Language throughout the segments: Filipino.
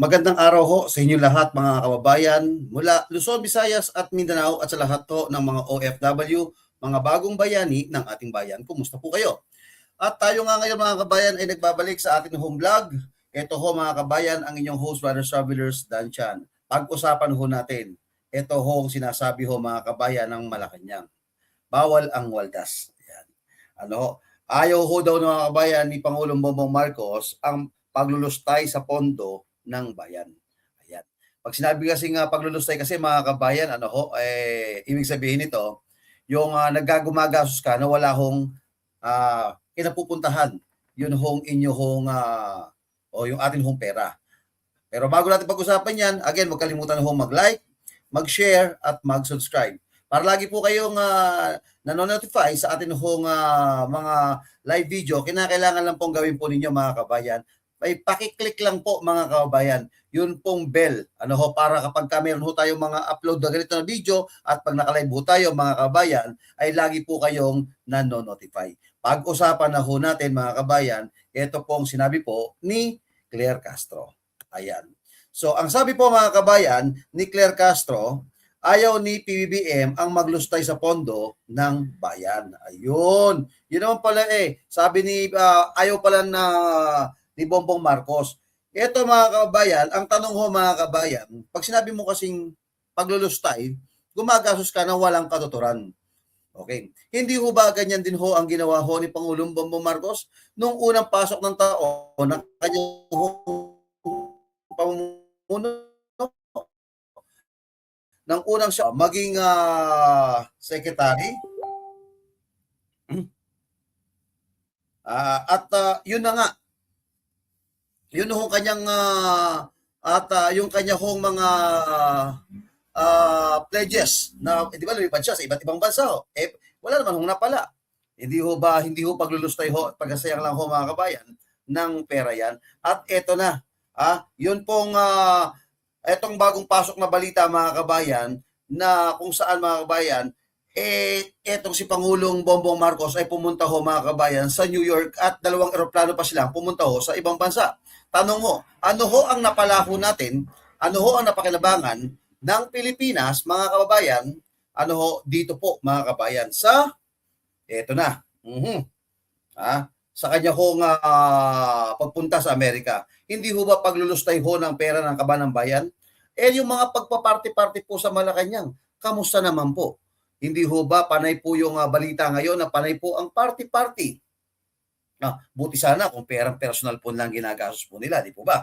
Magandang araw ho sa inyo lahat mga kababayan mula Luzon, Visayas at Mindanao at sa lahat po ng mga OFW, mga bagong bayani ng ating bayan. Kumusta po kayo? At tayo nga ngayon mga kabayan ay nagbabalik sa ating home vlog. Ito ho mga kabayan ang inyong host, Brother Travelers Dan Chan. Pag-usapan ho natin, ito ho ang sinasabi ho mga kabayan ng Malacanang. Bawal ang waldas. Yan. Ano ho? Ayaw ho daw ng mga kabayan ni Pangulong Bongbong Marcos ang paglulustay sa pondo ng bayan. Ayan. Pag sinabi kasi nga paglulustay kasi mga kabayan, ano ho, ibig sabihin nito, yung naggagumagastos ka na wala hong kinapupuntahan. Yun hong inyo hong o yung ating hong pera. Pero bago natin pag-usapan yan, again, huwag kalimutan hong mag-like, mag-share, at mag-subscribe. Para lagi po kayong nanonotify sa atin hong mga live video, kinakailangan lang pong gawin po ninyo mga kabayan, ay pakiclick lang po mga kababayan, yun pong bell, ano ho, para kapag meron ho tayong mga upload na ganito na video at pag nakalive ho tayo mga kababayan, ay lagi po kayong nanonotify. Pag-usapan na ho natin mga kabayan, ito pong sinabi po ni Claire Castro. Ayan. So ang sabi po mga kabayan ni Claire Castro, ayaw ni PBBM ang maglustay sa pondo ng bayan. Ayun. Yun naman pala sabi ni ayaw pala na ni Bongbong Marcos. Ito mga kabayan, ang tanong ho mga kabayan, pag sinabi mo kasing paglulustay, gumagastos ka ng walang katuturan. Okay. Hindi ho ba ganyan din ho ang ginawa ho ni Pangulong Bongbong Marcos nung unang pasok ng taon ng kanyang pamumuno ng unang siya maging secretary? Yun na nga, yun ho kanyang yung kanya hong mga pledges na di ba lumipad siya sa iba't ibang bansa ho. Wala naman hong napala. Hindi ho paglulustay ho at pagkasayang lang ho mga kabayan ng pera yan. At eto na, yun pong etong bagong pasok na balita mga kabayan na kung saan mga kabayan etong si Pangulong Bongbong Marcos ay pumunta ho mga kabayan sa New York at dalawang eroplano pa silang pumunta ho sa ibang bansa. Tanong ho, ano ho ang napalaho natin, ano ho ang napakinabangan ng Pilipinas mga kababayan, ano ho dito po mga kabayan sa eto na. Sa kanya hong pagpunta sa Amerika. Hindi ho ba paglulustay ho ng pera ng kaban ng bayan? Yung mga pagpaparty-party po sa Malacanang, kamusta naman po? Hindi ho ba panay po yung balita ngayon na panay po ang party-party? Buti sana kung perang personal po lang ginagastos po nila, di po ba?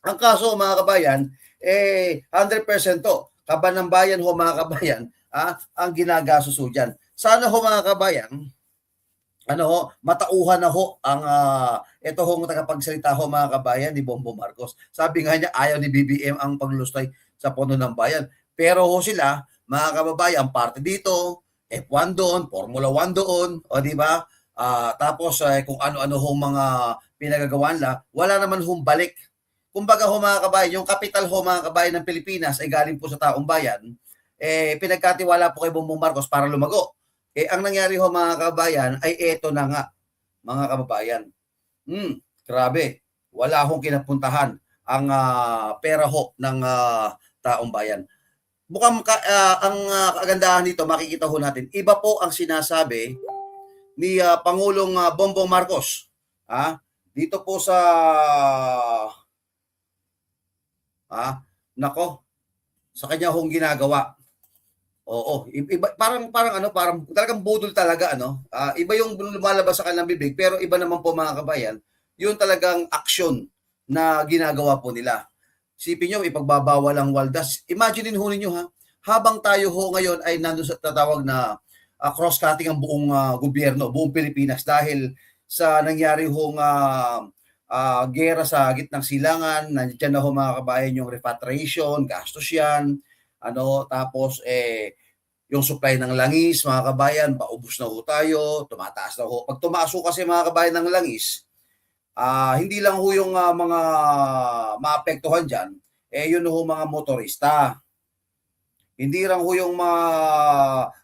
Ang kaso mga kabayan, 100% to. Kaban ng bayan ho mga kabayan, ang ginagastos ho dyan. Sana ho mga kabayan, matauhan na ho ang ito hong tagapagsalita ho mga kabayan ni Bongbong Marcos. Sabi nga niya ayaw ni BBM ang paglustay sa pondo ng bayan. Pero ho sila, mga kababayan, parte dito, F1 doon, Formula 1 doon, o di ba? Tapos kung ano-ano hong mga pinagagawa nila, wala naman hong balik. Kumbaga ho mga kabayan, yung capital ho mga kabayan ng Pilipinas ay galing po sa taong bayan, pinagkatiwala po kay Bongbong Marcos para lumago. Ang nangyari ho mga kabayan ay eto na nga, mga kababayan. Grabe. Wala hong kinapuntahan ang pera ho ng taong bayan. Mukhang ang kagandahan nito, makikita ho natin, iba po ang sinasabi ni Pangulong Bongbong Marcos. Dito po sa sa kanya hong ginagawa. Oo, iba, parang talagang budol talaga iba yung lumalabas sa kanilang bibig pero iba naman po mga kabayan, yung talagang aksyon na ginagawa po nila. Sipin nyo, ipagbabawal ang waldas. Imagine ho ninyo habang tayo ho ngayon ay nandun sa tatawag na cross-cutting ang buong gobyerno, buong Pilipinas dahil sa nangyari hong gera sa gitnang silangan, nandiyan na ho mga kabayan yung repatriation, gastos yan, tapos yung supply ng langis, mga kabayan, paubos na ho tayo, tumataas na ho. Pag tumaas ho kasi mga kabayan ng langis, hindi lang ho yung mga maapektuhan dyan, yun ho mga motorista. Hindi lang ho yung mga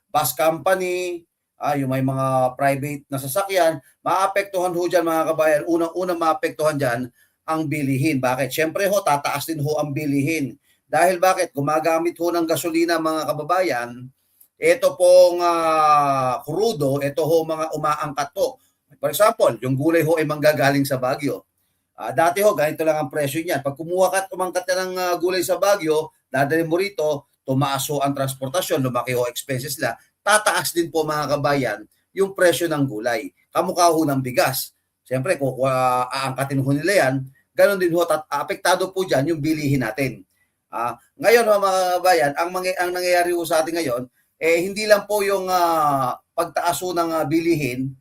bus company, yung may mga private na sasakyan, maapektuhan ho dyan mga kabayan. Unang-unang maapektuhan dyan, ang bilihin. Bakit? Siyempre ho, tataas din ho ang bilihin. Dahil bakit? Gumagamit ho ng gasolina mga kababayan, ito pong krudo, ito ho mga umaangkat po. For example, yung gulay ho ay manggagaling sa Baguio. Dati ho, ganito lang ang presyo niyan. Pag kumuha ka at umangkat ka ng gulay sa Baguio, dadalhin mo rito, tumaas ho ang transportasyon, lumaki ho expenses nila, tataas din po mga kabayan yung presyo ng gulay. Kamukha ho ng bigas. Siyempre, kung aangkatin ho nila yan, ganun din ho, apektado po dyan yung bilihin natin. Ngayon mga kabayan, ang nangyayari ho sa atin ngayon, hindi lang po yung pagtaas ho ng bilihin,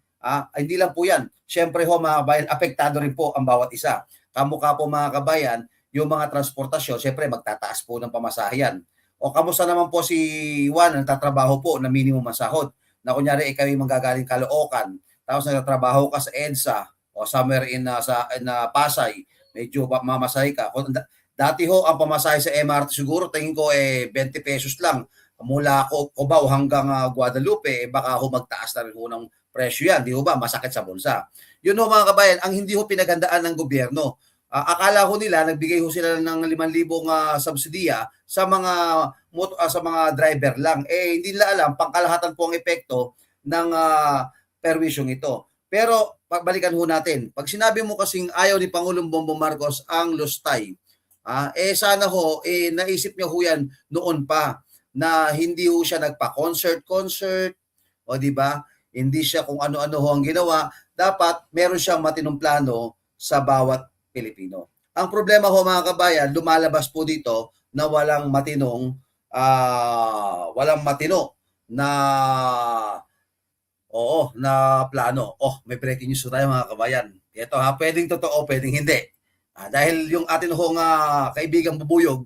hindi lang po yan. Siyempre ho mga kabayan, apektado rin po ang bawat isa. Kamukha po mga kabayan, yung mga transportasyon, siyempre magtataas po ng pamasahe. O kamusta naman po si Juan, nagtatrabaho po na minimum masahod, na kunyari ikaw yung manggagaling Caloocan, tapos nagtatrabaho ka sa EDSA o somewhere in Pasay, medyo mamasahe ka. Dati ho, ang pamasahe sa MRT siguro, tingin ko 20 pesos lang. Mula Cubao hanggang Guadalupe, baka ho magtaas na rin ho ng presyo yan. Di ho ba? Masakit sa bulsa. Yun ho mga kabayan, ang hindi ho pinaghandaan ng gobyerno. Akala ho nila, nagbigay ho sila ng 5,000 subsidiya sa mga driver lang. Hindi nila alam, pangkalahatan po ang epekto ng perwisyong ito. Pero, balikan ho natin. Pag sinabi mo kasing ayaw ni Pangulong Bongbong Marcos ang lustay, sana ho, naisip niya ho yan noon pa na hindi ho siya nagpa-concert, o di ba? Hindi siya kung ano-ano ho ang ginawa. Dapat meron siyang matinong plano sa bawat Pilipino. Ang problema ho mga kabayan, lumalabas po dito na walang matino na plano. May breaking news tayo mga kabayan. Ito pwedeng totoo, pwedeng hindi. Dahil yung atin hong kaibigang bubuyog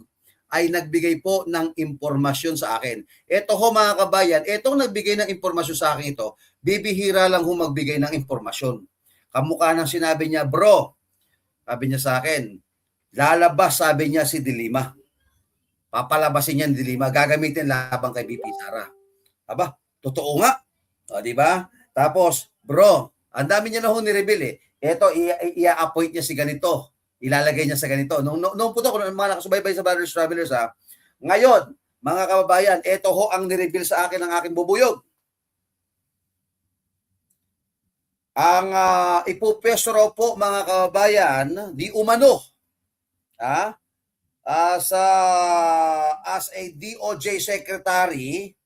ay nagbigay po ng impormasyon sa akin. Ito ho mga kabayan, itong nagbigay ng impormasyon sa akin ito, bibihira lang ho magbigay ng impormasyon. Kamukha ng sinabi niya, bro, sabi niya sa akin, lalabas, sabi niya, si Dilima. Papalabasin niya ni Dilima, gagamitin labang kay BP Sara. Aba, totoo nga. Di ba? Tapos, bro, ang dami niya na ho ni-reveal Ito, i-appoint niya si ganito. Ilalagay niya sa ganito. Nung po ito, kung mga nakasubaybay sa Brothers Travelers, ngayon, mga kababayan, ito ho ang ni-reveal sa akin ng aking bubuyog. Ang ipupwesto raw po mga kababayan, di umano, as a DOJ secretary,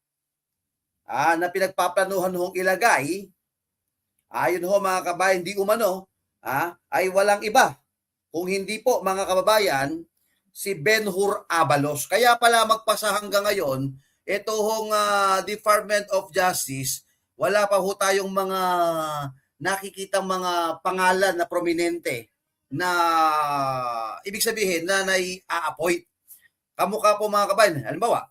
na pinagpaplanuhan hong ilagay, ayon ho mga kababayan, di umano, ay walang iba. Kung hindi po mga kababayan, si Ben-Hur Abalos. Kaya pala magpasa hanggang ngayon, ito hong Department of Justice, wala pa ho tayong mga nakikitang mga pangalan na prominente na ibig sabihin na nai-appoint. Kamukha po mga kabayan, halimbawa,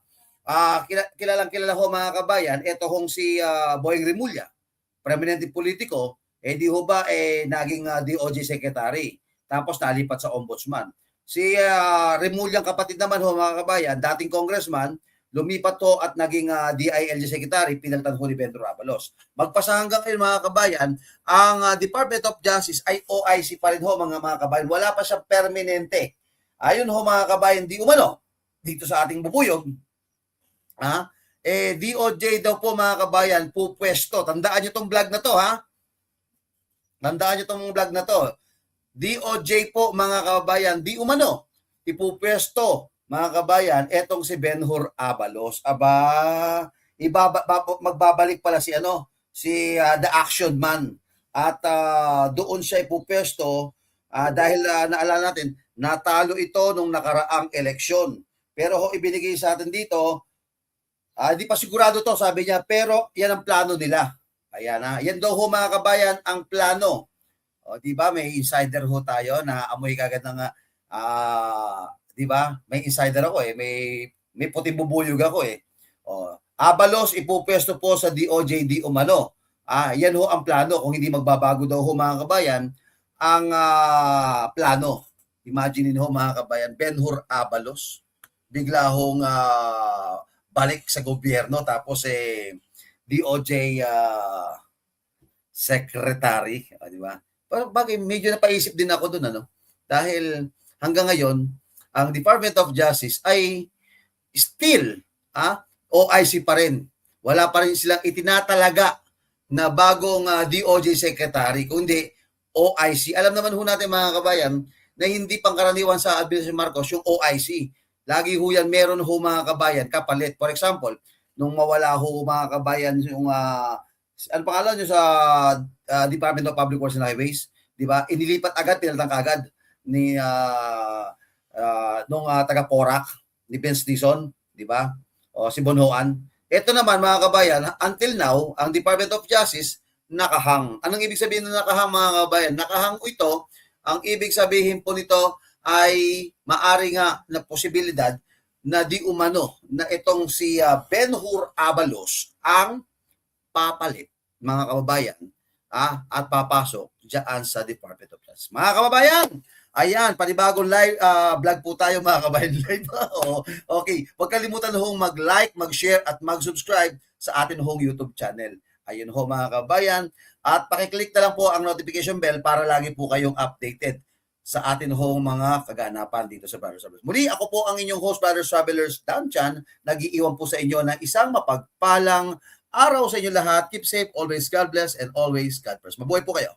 kilala ho mga kabayan, ito hong si Boyeng Rimulya, prominente politiko, di ho ba naging DOJ secretary. Tapos nalipat sa ombudsman. Si Remulyang kapatid naman ho mga kabayan, dating congressman, lumipat ho at naging DILG secretary, pinalitan ho ni Ben-Hur Abalos. Magpasa hanggang ngayon mga kabayan, ang Department of Justice ay OIC pa rin ho mga kabayan. Wala pa siyang permanente. Ayun ho mga kabayan, di umano, dito sa ating bubuyog, DOJ daw po mga kabayan, pupwesto. Tandaan nyo tong vlog na to Tandaan nyo tong vlog na to. DOJ po mga kababayan, di umano, ipupwesto mga kabayan, etong si Ben-Hur Abalos. Magbabalik pala si The Action Man. At doon siya ipupwesto dahil naalala natin, natalo ito nung nakaraang eleksyon. Pero ibinigay sa atin dito, di pa sigurado to, sabi niya, pero yan ang plano nila. Ayan yan daw ho mga kabayan ang plano. Di ba may insider ho tayo na amoy kagad ng di ba? May insider ako may puting bubuyog ako Abalos ipupwesto po sa DOJ di umano. Yan ho ang plano kung hindi magbabago daw ho mga kabayan ang plano. Imagine ho mga kabayan, Ben-Hur Abalos bigla hong balik sa gobyerno tapos DOJ secretary, di ba? Bagay, medyo napaisip din ako doon Dahil hanggang ngayon, ang Department of Justice ay still OIC pa rin. Wala pa rin silang itinatalaga na bagong DOJ Secretary, kundi OIC. Alam naman ho natin mga kabayan na hindi pangkaraniwan sa Administrasyon Marcos yung OIC. Lagi ho yan meron ho mga kabayan kapalit. For example, nung mawala ho mga kabayan yung ano pangalan nyo sa Department of Public Works and Highways, di ba? Inilipat agad, pinalitan kaagad ni nung taga Porac, ni Vince Dizon, di ba? O si Bonhoan. Ito naman mga kabayan, until now, ang Department of Justice nakahang. Anong ibig sabihin ng nakahang mga kabayan? Nakahang ito, ang ibig sabihin po nito ay maari nga na posibilidad na di umano na itong si Ben-Hur Abalos ang papalit mga kababayan at papasok diyan sa Department of Justice. Mga kababayan, ayan, panibagong live vlog po tayo mga kabayan. Live. Okay, huwag kalimutan hong mag-like, mag-share at mag-subscribe sa atin hong YouTube channel. Ayun ho mga kabayan. At pakiclick na lang po ang notification bell para lagi po kayong updated sa atin hong mga kaganapan dito sa Brothers Travelers. Muli, ako po ang inyong host, Brothers Travelers, Dan Chan. Nag-iiwan po sa inyo ng isang mapagpalang araw sa inyo lahat. Keep safe, always God bless, and always God first. Mabuhay po kayo.